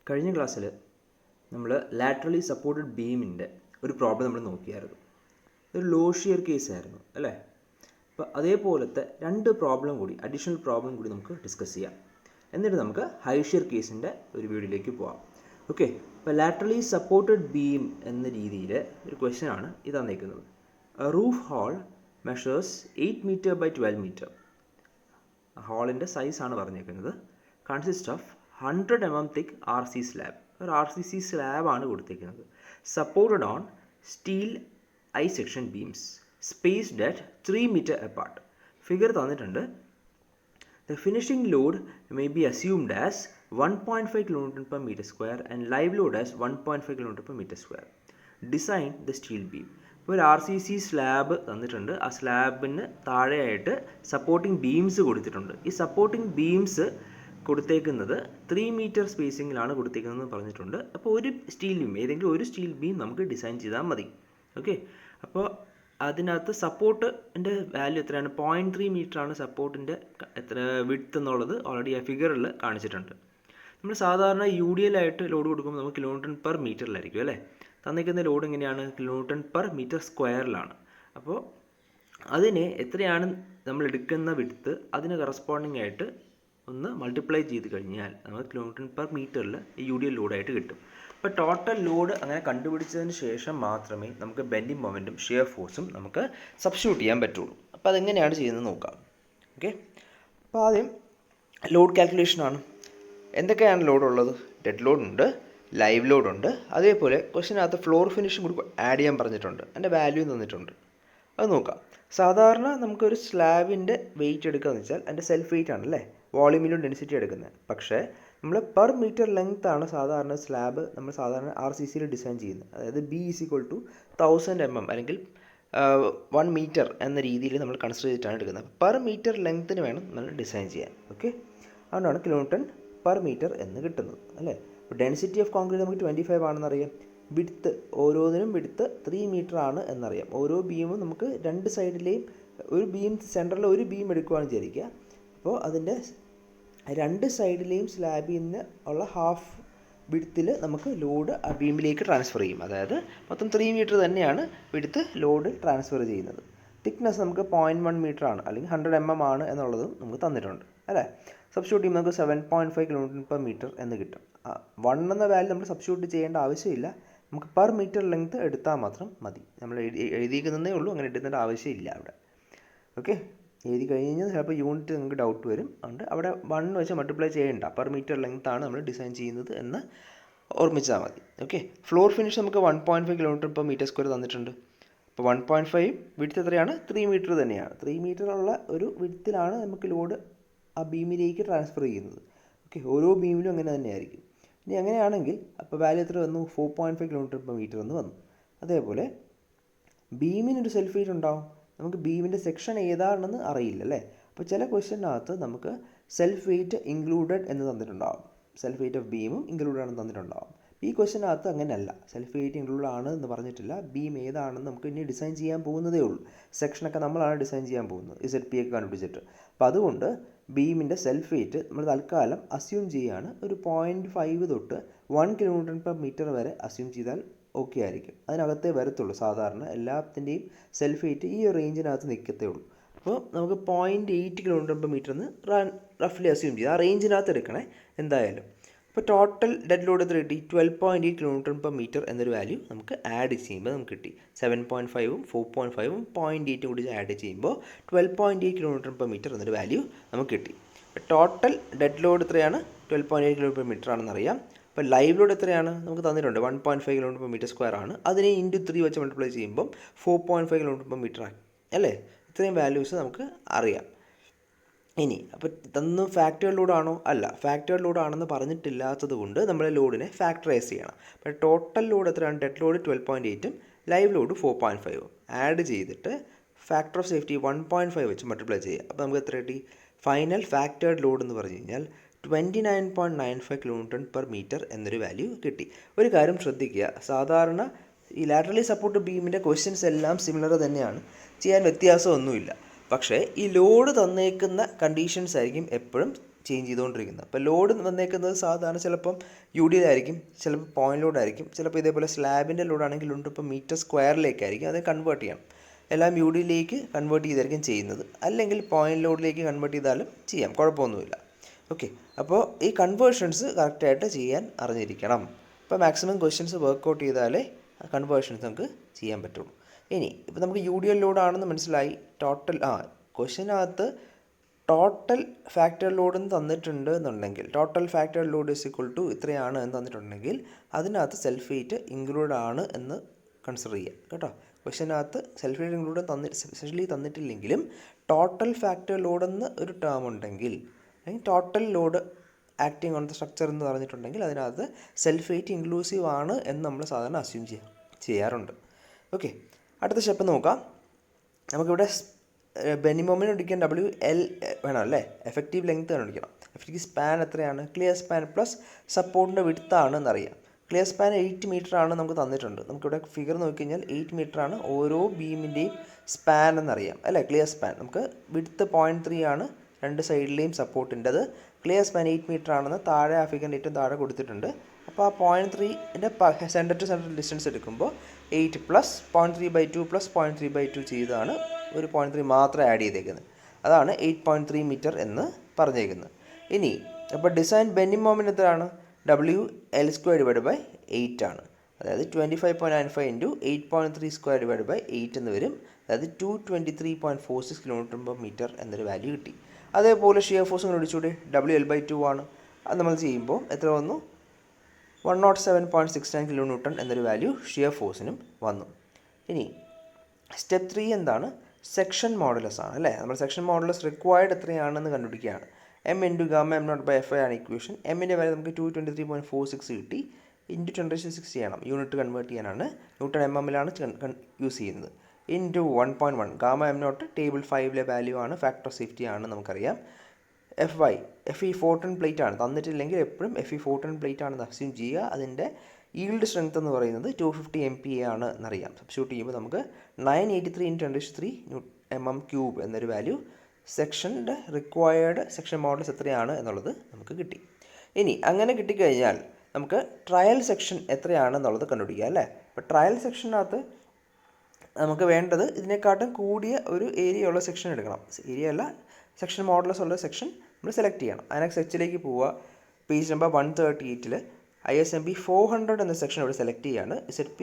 കഴിഞ്ഞ ക്ലാസ്സിൽ നമ്മൾ ലാറ്ററലി സപ്പോർട്ടഡ് ബീമിൻ്റെ ഒരു പ്രോബ്ലം നമ്മൾ നോക്കിയായിരുന്നു. ഒരു ലോ ഷിയർ കേസ് ആയിരുന്നു അല്ലേ. അപ്പോൾ അതേപോലത്തെ രണ്ട് പ്രോബ്ലം കൂടി, അഡീഷണൽ പ്രോബ്ലം കൂടി നമുക്ക് ഡിസ്കസ് ചെയ്യാം. എന്നിട്ട് നമുക്ക് ഹൈ ഷിയർ കേസിൻ്റെ ഒരു വീഡിയോയിലേക്ക് പോകാം. ഓക്കെ, അപ്പോൾ ലാറ്ററലി സപ്പോർട്ടഡ് ബീം എന്ന രീതിയിൽ ഒരു ക്വസ്റ്റ്യൻ ആണ് ഇത് തന്നിരിക്കുന്നത്. Roof hall measures 8 metre by 12 metre. ഹാളിൻ്റെ സൈസാണ് പറഞ്ഞേക്കുന്നത്. Consist of 100 mm thick RC slab. ഒരു RCC സ്ലാബാണ് കൊടുത്തിരിക്കുന്നത്. Supported on steel I section beams spaced at 3 metre apart. Figure തന്നിട്ടുണ്ട്. The finishing load may be assumed as 1.5 kN per meter square and live load as 1.5 kN per meter square. Design the steel beam. ഇപ്പോൾ ഒരു RCC slab തന്നിട്ടുണ്ട്. ആ സ്ലാബിന് താഴെയായിട്ട് supporting beams കൊടുത്തിട്ടുണ്ട്. ഈ supporting beams കൊടുത്തേക്കുന്നത് 3 metre സ്പേസിങ്ങിലാണ് കൊടുത്തേക്കുന്നതെന്ന് പറഞ്ഞിട്ടുണ്ട്. അപ്പോൾ ഒരു സ്റ്റീൽ ബീം, ഏതെങ്കിലും ഒരു സ്റ്റീൽ ബീം നമുക്ക് ഡിസൈൻ ചെയ്താൽ മതി. ഓക്കെ, അപ്പോൾ അതിനകത്ത് സപ്പോർട്ടിൻ്റെ വാല്യൂ എത്രയാണ്? 0.3 മീറ്ററാണ് സപ്പോർട്ടിൻ്റെ എത്ര വിഡ്ത്ത് എന്നുള്ളത് ഓൾറെഡി ആ ഫിഗറിൽ കാണിച്ചിട്ടുണ്ട്. നമ്മൾ സാധാരണ UDL ആയിട്ട് ലോഡ് കൊടുക്കുമ്പോൾ നമുക്ക് കിലോമീറ്റർ പെർ മീറ്ററിലായിരിക്കും അല്ലേ. തന്നിരിക്കുന്ന ലോഡ് എങ്ങനെയാണ്? കിലോമീറ്റർ പെർ മീറ്റർ സ്ക്വയറിലാണ്. അപ്പോൾ അതിനെ എത്രയാണ് നമ്മൾ എടുക്കുന്ന വിഡ്ത്ത്, അതിന് കറസ്പോണ്ടിങ് ആയിട്ട് ഒന്ന് മൾട്ടിപ്ലൈ ചെയ്ത് കഴിഞ്ഞാൽ നമുക്ക് കിലോമീറ്റർ പെർ മീറ്ററിൽ UDL ലോഡായിട്ട് കിട്ടും. അപ്പോൾ ടോട്ടൽ ലോഡ് അങ്ങനെ കണ്ടുപിടിച്ചതിന് ശേഷം മാത്രമേ നമുക്ക് ബെൻഡിങ് മൊമെൻറ്റും ഷിയർ ഫോഴ്സും നമുക്ക് സബ്സ്റ്റിറ്റ്യൂട്ട് ചെയ്യാൻ പറ്റുള്ളൂ. അപ്പോൾ അതെങ്ങനെയാണ് ചെയ്യുന്നത് നോക്കാം. ഓക്കെ, അപ്പോൾ ആദ്യം ലോഡ് കാൽക്കുലേഷനാണ്. എന്തൊക്കെയാണ് ലോഡ് ഉള്ളത്? ഡെഡ് ലോഡ് ഉണ്ട്, ലൈവ് ലോഡ് ഉണ്ട്, അതേപോലെ ക്വസ്റ്റിനകത്ത് ഫ്ലോർ ഫിനിഷും കൂടി ആഡ് ചെയ്യാൻ പറഞ്ഞിട്ടുണ്ട്. അതിൻ്റെ വാല്യൂ തന്നിട്ടുണ്ട്. അത് നോക്കാം. സാധാരണ നമുക്കൊരു സ്ലാബിൻ്റെ വെയിറ്റ് എടുക്കുകയെന്ന് വെച്ചാൽ അതിൻ്റെ സെൽഫ് വെയിറ്റ് ആണല്ലേ, വോളിയൂമിലും ഡെൻസിറ്റി എടുക്കുന്നത്. പക്ഷേ നമ്മൾ പെർ മീറ്റർ ലെങ്ത് ആണ് സാധാരണ സ്ലാബ് നമ്മൾ സാധാരണ RCCയിൽ ഡിസൈൻ ചെയ്യുന്നത്. അതായത് B = 1000 mm അല്ലെങ്കിൽ 1 മീറ്റർ എന്ന രീതിയിൽ നമ്മൾ കൺസിഡർ ചെയ്തിട്ടാണ് എടുക്കുന്നത്. പെർ മീറ്റർ ലെങ്ത്തിന് വേണം നമ്മൾ ഡിസൈൻ ചെയ്യാൻ. ഓക്കെ, അതുകൊണ്ടാണ് കിലോമീറ്റർ പെർ മീറ്റർ എന്ന് കിട്ടുന്നത് അല്ലേ. ഡെൻസിറ്റി ഓഫ് കോൺക്രീറ്റ് നമുക്ക് 25 ആണെന്നറിയാം. വിഡ്ത്ത്, ഓരോന്നിനും വിഡ്ത്ത് 3 മീറ്റർ ആണ് എന്നറിയാം. ഓരോ ബീമും നമുക്ക് രണ്ട് സൈഡിലെയും ഒരു ബീം സെൻറ്ററിൽ ഒരു ബീം എടുക്കുകയാണെന്ന് വിചാരിക്കുക. അപ്പോൾ അതിൻ്റെ രണ്ട് സൈഡിലെയും സ്ലാബിൽ നിന്ന് ഉള്ള ഹാഫ് വിഡ്ത്തിൽ നമുക്ക് ലോഡ് ആ ബീമിലേക്ക് ട്രാൻസ്ഫർ ചെയ്യും. അതായത് മൊത്തം 3 മീറ്റർ തന്നെയാണ് വിഡ്ത്ത് ലോഡ് ട്രാൻസ്ഫർ ചെയ്യുന്നത്. തിക്നെസ് നമുക്ക് 0.1 മീറ്റർ ആണ് അല്ലെങ്കിൽ 100 mm ആണ് എന്നുള്ളതും നമുക്ക് തന്നിട്ടുണ്ട് അല്ലേ. സബ്സ്റ്റിറ്റ്യൂട്ട് ചെയ്യുമ്പോൾ നമുക്ക് 7.5 kN per meter എന്ന് കിട്ടും. 1 എന്ന വാല്യൂ നമ്മൾ സബ്സ്റ്റിറ്റ്യൂട്ട് ചെയ്യേണ്ട ആവശ്യമില്ല. നമുക്ക് പെർ മീറ്റർ ലെങ്ത് എടുത്താൽ മാത്രം മതി. നമ്മൾ എഴുതിയിരിക്കുന്നതേ ഉള്ളൂ, അങ്ങനെ എടുക്കേണ്ട ആവശ്യമില്ല അവിടെ. ഓക്കെ, എഴുതി കഴിഞ്ഞാൽ ചിലപ്പോൾ യൂണിറ്റ് നിങ്ങൾക്ക് ഡൗട്ട് വരും. അതുകൊണ്ട് അവിടെ 1 വെച്ച് മൾട്ടിപ്ലൈ ചെയ്യേണ്ട, പെർ മീറ്റർ ലെങ്ത് ആണ് നമ്മൾ ഡിസൈൻ ചെയ്യുന്നത് എന്ന് ഓർമ്മിച്ചാൽ മതി. ഓക്കെ, ഫ്ലോർ ഫിനിഷ് നമുക്ക് 1.5 kN per meter square തന്നിട്ടുണ്ട്. അപ്പോൾ 1.5 വിഡ്ത്ത് എത്രയാണ്? 3 മീറ്റർ തന്നെയാണ്. 3 മീറ്റർ ഉള്ള ഒരു വിഡ്ത്തിലാണ് നമുക്ക് ലോഡ് ആ ബീമിലേക്ക് ട്രാൻസ്ഫർ ചെയ്യുന്നത്. ഓക്കെ, ഓരോ ബീമിലും അങ്ങനെ തന്നെയായിരിക്കും. ഇനി അങ്ങനെയാണെങ്കിൽ അപ്പോൾ വാല്യൂ എത്ര വന്നു? 4.5 kN per meter എന്ന് വന്നു. അതേപോലെ ബീമിനൊരു സെൽഫ് വെയിറ്റ് ഉണ്ടാവും. നമുക്ക് ബീമിൻ്റെ സെക്ഷൻ ഏതാണെന്ന് അറിയില്ല അല്ലേ. അപ്പോൾ ചില ക്വസ്റ്റ്യനകത്ത് നമുക്ക് സെൽഫ് വെയിറ്റ് ഇൻക്ലൂഡഡ് എന്ന് തന്നിട്ടുണ്ടാവും. സെൽഫ് വെയിറ്റ് ഓഫ് ബീമും ഇൻക്ലൂഡ് ആണെന്ന് തന്നിട്ടുണ്ടാവും. ഈ ക്വസ്റ്റ്യനകത്ത് അങ്ങനെയല്ല, സെൽഫ് വെയിറ്റ് ഇൻക്ലൂഡ് ആണ് എന്ന് പറഞ്ഞിട്ടില്ല. ബീം ഏതാണെന്ന് നമുക്ക് ഇനി ഡിസൈൻ ചെയ്യാൻ പോകുന്നതേ ഉള്ളൂ. സെക്ഷനൊക്കെ നമ്മളാണ് ഡിസൈൻ ചെയ്യാൻ പോകുന്നത്, ZP ഒക്കെ കണ്ടുപിടിച്ചിട്ട്. അപ്പോൾ അതുകൊണ്ട് ബീമിൻ്റെ സെൽഫ് വെയിറ്റ് നമ്മൾ തൽക്കാലം അസ്യൂം ചെയ്യുകയാണ്. ഒരു 0.5 തൊട്ട് 1 kN per meter വരെ അസ്യൂം ചെയ്താൽ ഓക്കെ ആയിരിക്കും. അതിനകത്തേ വരത്തുള്ളൂ. സാധാരണ എല്ലാത്തിൻ്റെയും സെൽഫ് വെയിറ്റ് ഈ റേഞ്ചിനകത്ത് നിൽക്കത്തേ ഉള്ളൂ. അപ്പോൾ നമുക്ക് 0.8 kN per meter എന്ന് റഫ്ലി അസ്യൂം ചെയ്ത് ആ റേഞ്ചിനകത്ത് എടുക്കണേ എന്തായാലും. അപ്പോൾ ടോട്ടൽ ഡെഡ് ലോഡ് എത്ര കിട്ടി? 12.8 kN per meter എന്നൊരു വാല്യൂ നമുക്ക് ആഡ് ചെയ്യുമ്പോൾ നമുക്ക് കിട്ടി. 7.5ഉം 4.5ഉം 0.8ഉം കൂടി ആഡ് ചെയ്യുമ്പോൾ 12.8 kN per meter എന്നൊരു വാല്യൂ നമുക്ക് കിട്ടി. ടോട്ടൽ ഡെഡ് ലോഡ് എത്രയാണ്? 12.8 kN per meter ആണെന്നറിയാം. അപ്പോൾ ലൈവ് ലോഡ് എത്രയാണ്? നമുക്ക് തന്നിട്ടുണ്ട് 1.5 kN per meter square ആണ്. അതിനെ ഇൻറ്റു 3 വെച്ച് മൾട്ടിപ്ലൈ ചെയ്യുമ്പോൾ 4.5 kN per meter ആയി അല്ലേ. ഇത്രയും വാല്യൂസ് നമുക്ക് അറിയാം. ഇനി അപ്പോൾ ഇതൊന്നും ഫാക്ടറി ലോഡാണോ? അല്ല, ഫാക്ടറി ലോഡാണെന്ന് പറഞ്ഞിട്ടില്ലാത്തത് കൊണ്ട് നമ്മൾ ലോഡിനെ ഫാക്ടറൈസ് ചെയ്യണം. അപ്പോൾ ടോട്ടൽ ലോഡ് എത്രയാണ്? ഡെഡ് ലോഡ് 12.8ഉം ലൈവ് ലോഡ് 4.5ഉം ആഡ് ചെയ്തിട്ട് ഫാക്ടർ ഓഫ് സേഫ്റ്റി 1.5 വെച്ച് മൾട്ടിപ്ലൈ ചെയ്യുക. അപ്പോൾ നമുക്ക് എത്ര കിട്ടി? ഫൈനൽ ഫാക്ടേർഡ് ലോഡ് എന്ന് പറഞ്ഞു കഴിഞ്ഞാൽ 29.95 kN per meter എന്നൊരു വാല്യൂ കിട്ടി. ഒരു കാര്യം ശ്രദ്ധിക്കുക, സാധാരണ ഈ ലാറ്ററലി സപ്പോർട്ട് ബീമിൻ്റെ ക്വസ്റ്റ്യൻസ് എല്ലാം സിമിലർ തന്നെയാണ്, ചെയ്യാൻ വ്യത്യാസമൊന്നുമില്ല. പക്ഷേ ഈ ലോഡ് തന്നേക്കുന്ന കണ്ടീഷൻസ് ആയിരിക്കും എപ്പോഴും ചേഞ്ച് ചെയ്തുകൊണ്ടിരിക്കുന്നത്. അപ്പോൾ ലോഡ് വന്നേക്കുന്നത് സാധാരണ ചിലപ്പം UDയിലായിരിക്കും, ചിലപ്പോൾ പോയിന്റ് ലോഡായിരിക്കും, ചിലപ്പോൾ ഇതേപോലെ സ്ലാബിൻ്റെ ലോഡാണെങ്കിൽ ഉണ്ട് ഇപ്പോൾ മീറ്റർ സ്ക്വയറിലേക്കായിരിക്കും അത് കൺവേർട്ട് ചെയ്യണം. എല്ലാം UDയിലേക്ക് കൺവേർട്ട് ചെയ്തായിരിക്കും ചെയ്യുന്നത്, അല്ലെങ്കിൽ പോയിന്റ് ലോഡിലേക്ക് കൺവേർട്ട് ചെയ്താലും ചെയ്യാം, കുഴപ്പമൊന്നുമില്ല. ഓക്കെ, അപ്പോൾ ഈ കൺവേർഷൻസ് കറക്റ്റായിട്ട് ചെയ്യാൻ അറിഞ്ഞിരിക്കണം. അപ്പോൾ മാക്സിമം ക്വസ്റ്റ്യൻസ് വർക്കൗട്ട് ചെയ്താലേ കൺവേർഷൻസ് നമുക്ക് ചെയ്യാൻ പറ്റുള്ളൂ. ഇനി ഇപ്പോൾ നമുക്ക് UDL ലോഡാണെന്ന് മനസ്സിലായി. ക്വസ്റ്റ്യനകത്ത് ടോട്ടൽ ഫാക്ടർ ലോഡ് എന്ന് തന്നിട്ടുണ്ട് എന്നുണ്ടെങ്കിൽ, total factor load is equal to ഇത്രയാണ് എന്ന് തന്നിട്ടുണ്ടെങ്കിൽ അതിനകത്ത് സെൽഫ് വെയിറ്റ് ഇൻക്ലൂഡ് ആണ് എന്ന് കൺസിഡർ ചെയ്യാം കേട്ടോ. ക്വസ്റ്റ്യനകത്ത് സെൽഫ് വെയിറ്റ് ഇൻക്ലൂഡ് സ്പെഷ്യലി തന്നിട്ടില്ലെങ്കിലും ടോട്ടൽ ഫാക്ടർ ലോഡ് എന്ന് ഒരു ടേം ഉണ്ടെങ്കിൽ, അല്ലെങ്കിൽ total load acting on the structure എന്ന് പറഞ്ഞിട്ടുണ്ടെങ്കിൽ അതിനകത്ത് സെൽഫ് വെയിറ്റ് ഇൻക്ലൂസീവ് ആണ് എന്ന് നമ്മൾ സാധാരണ അസ്യൂം ചെയ്യാറുണ്ട്. ഓക്കെ, അടുത്ത സ്റ്റെപ്പ് നോക്കാം. നമുക്കിവിടെ ബെൻഡിങ് മൊമെൻ്റ് കണ്ടുപിടിക്കാൻ WL വേണം അല്ലേ, എഫക്റ്റീവ് ലെങ്ത് കണ്ടുപിടിക്കണം. എഫക്റ്റീവ് സ്പാൻ എത്രയാണ്, ക്ലിയർ സ്പാൻ പ്ലസ് സപ്പോർട്ടിൻ്റെ വിഡ്ത്താണ് എന്നറിയാം. ക്ലിയർ സ്പാൻ 8 മീറ്റർ ആണ് നമുക്ക് തന്നിട്ടുണ്ട്. നമുക്കിവിടെ ഫിഗർ നോക്കിക്കഴിഞ്ഞാൽ 8 മീറ്റർ ആണ് ഓരോ ബീമിൻ്റെയും സ്പാൻ എന്നറിയാം അല്ലേ. ക്ലിയർ സ്പാൻ നമുക്ക് വിഡ്ത്ത് 0.3 ആണ് രണ്ട് സൈഡിലെയും സപ്പോർട്ടിൻ്റെത്. ക്ലിയർ സ്പാൻ 8 മീറ്റർ ആണെന്ന് താഴെ ആ ഫിഗറിൻ്റെ ഏറ്റവും താഴെ കൊടുത്തിട്ടുണ്ട്. അപ്പോൾ ആ 0.3ൻ്റെ സെൻറ്റർ ടു സെൻറ്റർ ഡിസ്റ്റൻസ് എടുക്കുമ്പോൾ 8 പ്ലസ് 0.3/2 പ്ലസ് 0.3/2 ചെയ്താണ് ഒരു 0.3 മാത്രം ആഡ് ചെയ്തേക്കുന്നത്. അതാണ് 8.3 മീറ്റർ എന്ന് പറഞ്ഞേക്കുന്നത്. ഇനി അപ്പോൾ ഡിസൈൻ ബെൻഡിങ് മൊമെൻ്റ് എത്രയാണ്, WL² / 8 ആണ്. അതായത് 25.95 × 8.3² / 8 എന്ന് വരും. അതായത് 223.46 kN/m എന്നൊരു വാല്യൂ കിട്ടി. അതേപോലെ ഷിയർ ഫോഴ്സ് കണ്ടുപിടിച്ചൂടെ, WL/2 ആണ്. അത് നമ്മൾ ചെയ്യുമ്പോൾ എത്ര വന്നു, 107.69 kN എന്നൊരു വാല്യൂ ഷിയർ ഫോഴ്സിനും വന്നു. ഇനി സ്റ്റെപ്പ് 3 എന്താണ്, സെക്ഷൻ മോഡുലസ് ആണ് അല്ലേ. നമ്മൾ സെക്ഷൻ മോഡുലസ് റിക്വയർഡ് എത്രയാണെന്ന് കണ്ടുപിടിക്കുകയാണ്. M × Γm0/Fi ആണ് ഇക്വേഷൻ. എമ്മിൻ്റെ വാല്യൂ നമുക്ക് 223.46 കിട്ടി. ഇൻറ്റു 10⁶ ചെയ്യണം, യൂണിറ്റ് കൺവേർട്ട് ചെയ്യാനാണ്. ന്യൂട്ടൺ mmലാണ് യൂസ് ചെയ്യുന്നത്. ഇൻറ്റു 1.1 Γm0 ടേബിൾ 5ലെ വാല്യൂ ആണ്, ഫാക്ടർ ഓഫ് സേഫ്റ്റി ആണ് നമുക്കറിയാം. Fe 410 പ്ലേറ്റ് ആണ് തന്നിട്ടില്ലെങ്കിൽ എപ്പോഴും Fe 410 പ്ലേറ്റ് ആണെന്ന് അസ്യൂം ചെയ്യുക. അതിൻ്റെ ഈൽഡ് സ്ട്രെങ്ത് എന്ന് പറയുന്നത് 250 MPa ആണ് എന്നറിയാം. സബ്സ്റ്റിറ്റ്യൂട്ട് ചെയ്യുമ്പോൾ നമുക്ക് 983 × 10⁻³ mm³ എന്നൊരു വാല്യൂ സെക്ഷൻ്റെ റിക്വയർഡ് സെക്ഷൻ മോഡൽസ് എത്രയാണ് എന്നുള്ളത് നമുക്ക് കിട്ടി. ഇനി അങ്ങനെ കിട്ടിക്കഴിഞ്ഞാൽ നമുക്ക് ട്രയൽ സെക്ഷൻ എത്രയാണെന്നുള്ളത് കണ്ടുപിടിക്കുക അല്ലേ. അപ്പോൾ ട്രയൽ സെക്ഷനകത്ത് നമുക്ക് വേണ്ടത് ഇതിനെക്കാട്ടും കൂടിയ ഒരു ഏരിയ ഉള്ള സെക്ഷൻ എടുക്കണം. ഏരിയ അല്ല, സെക്ഷൻ മോഡൽസ് ഉള്ള സെക്ഷൻ നമ്മൾ സെലക്ട് ചെയ്യണം. അനക്സ് എച്ചിലേക്ക് പോവുക. പേജ് നമ്പർ 138 ISMB 400 എന്ന സെക്ഷൻ ഇവിടെ സെലക്ട് ചെയ്യുകയാണ്. ZP